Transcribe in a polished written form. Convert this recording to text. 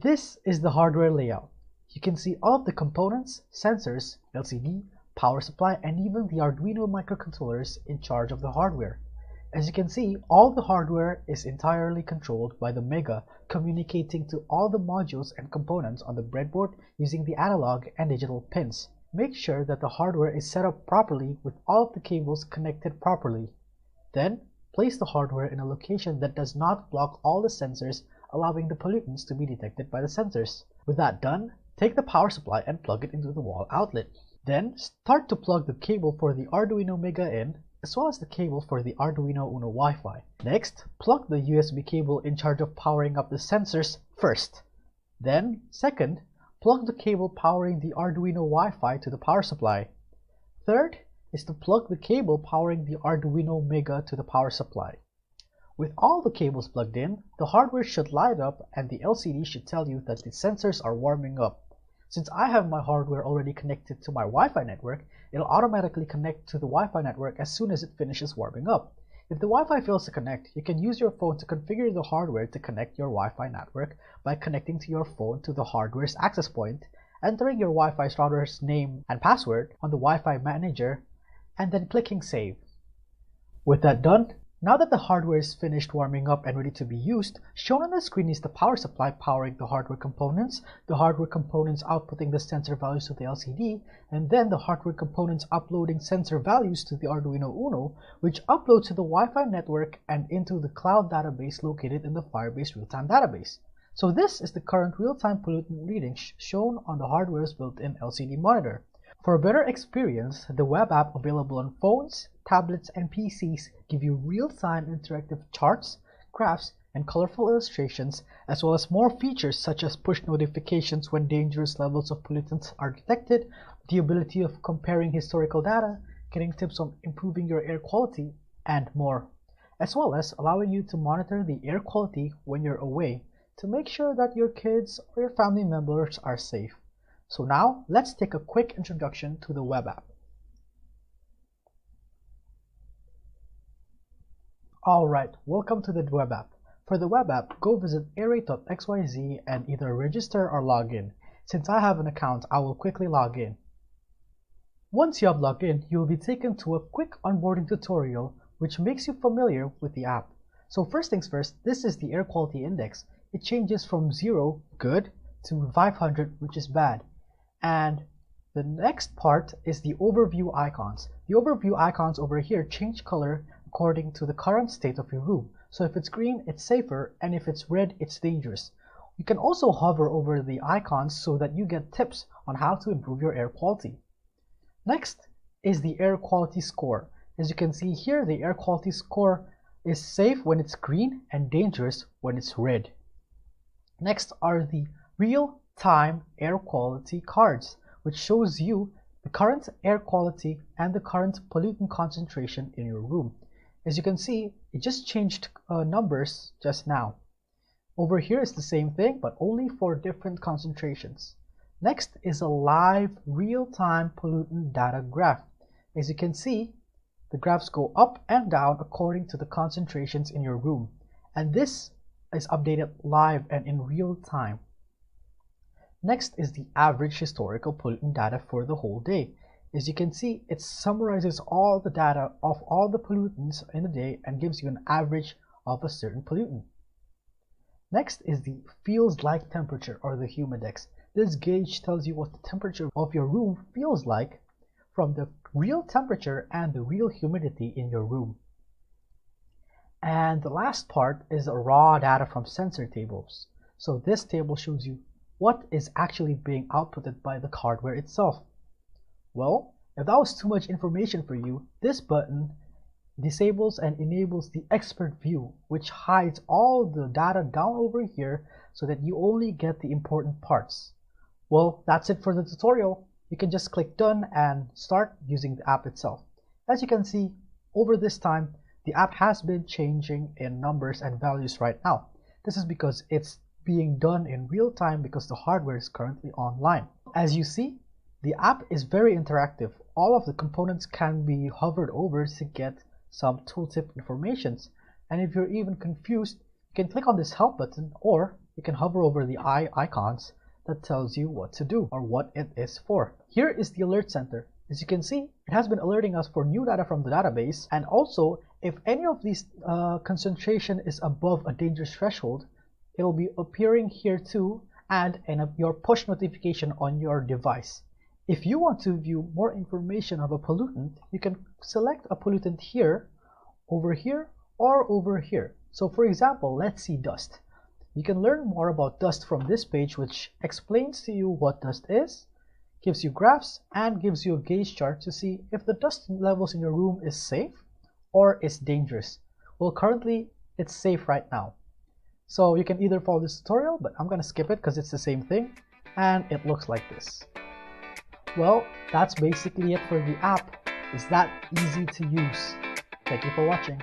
This is the hardware layout. You can see all of the components, sensors, LCD, power supply, and even the Arduino microcontrollers in charge of the hardware. As you can see, all the hardware is entirely controlled by the Mega, communicating to all the modules and components on the breadboard using the analog and digital pins. Make sure that the hardware is set up properly with all of the cables connected properly. Then, place the hardware in a location that does not block all the sensors, allowing the pollutants to be detected by the sensors. With that done, take the power supply and plug it into the wall outlet. Then, start to plug the cable for the Arduino Mega in, as well as the cable for the Arduino Uno Wi-Fi. Next, plug the USB cable in charge of powering up the sensors first. Then, second, plug the cable powering the Arduino Wi-Fi to the power supply. Third is to plug the cable powering the Arduino Mega to the power supply. With all the cables plugged in, the hardware should light up and the LCD should tell you that the sensors are warming up. Since I have my hardware already connected to my Wi-Fi network, it'll automatically connect to the Wi-Fi network as soon as it finishes warming up. If the Wi-Fi fails to connect, you can use your phone to configure the hardware to connect your Wi-Fi network by connecting to your phone to the hardware's access point, entering your Wi-Fi router's name and password on the Wi-Fi manager, and then clicking save. With that done, now that the hardware is finished warming up and ready to be used, shown on the screen is the power supply powering the hardware components outputting the sensor values to the LCD, and then the hardware components uploading sensor values to the Arduino Uno, which upload to the Wi-Fi network and into the cloud database located in the Firebase Realtime Database. So this is the current real-time pollutant reading shown on the hardware's built-in LCD monitor. For a better experience, the web app available on phones, tablets, and PCs give you real-time interactive charts, graphs, and colorful illustrations, as well as more features such as push notifications when dangerous levels of pollutants are detected, the ability of comparing historical data, getting tips on improving your air quality, and more, as well as allowing you to monitor the air quality when you're away to make sure that your kids or your family members are safe. So now, let's take a quick introduction to the web app. Alright, welcome to the web app. For the web app, go visit array.xyz and either register or log in. Since I have an account, I will quickly log in. Once you have logged in, you will be taken to a quick onboarding tutorial which makes you familiar with the app. So first things first, this is the air quality index. It changes from 0, good, to 500, which is bad. And the next part is the overview icons. The overview icons over here change color according to the current state of your room. So if it's green, it's safer, and if it's red, it's dangerous. You can also hover over the icons so that you get tips on how to improve your air quality. Next is the air quality score. As you can see here, the air quality score is safe when it's green and dangerous when it's red. Next are the real-time air quality cards, which shows you the current air quality and the current pollutant concentration in your room. As you can see, it just changed numbers just now. Over here is the same thing, but only for different concentrations. Next is a live real-time pollutant data graph. As you can see, the graphs go up and down according to the concentrations in your room. And this is updated live and in real time. Next is the average historical pollutant data for the whole day. As you can see, it summarizes all the data of all the pollutants in a day and gives you an average of a certain pollutant. Next is the feels like temperature, or the humidex. This gauge tells you what the temperature of your room feels like from the real temperature and the real humidity in your room. And the last part is the raw data from sensor tables. So this table shows you what is actually being outputted by the hardware itself. Well, if that was too much information for you, this button disables and enables the expert view, which hides all the data down over here so that you only get the important parts. Well, that's it for the tutorial. You can just click done and start using the app itself. As you can see, over this time, the app has been changing in numbers and values right now. This is because it's being done in real time because the hardware is currently online. As you see, the app is very interactive. All of the components can be hovered over to get some tooltip informations. And if you're even confused, you can click on this help button, or you can hover over the eye icons that tells you what to do or what it is for. Here is the alert center. As you can see, it has been alerting us for new data from the database, and also if any of these concentration is above a dangerous threshold, it will be appearing here too and in your push notification on your device. If you want to view more information of a pollutant, you can select a pollutant here, over here, or over here. So for example, let's see dust. You can learn more about dust from this page, which explains to you what dust is, gives you graphs, and gives you a gauge chart to see if the dust levels in your room is safe or is dangerous. Well, currently it's safe right now. So you can either follow this tutorial, but I'm gonna skip it because it's the same thing, and it looks like this. Well, that's basically it for the app. It's that easy to use. Thank you for watching.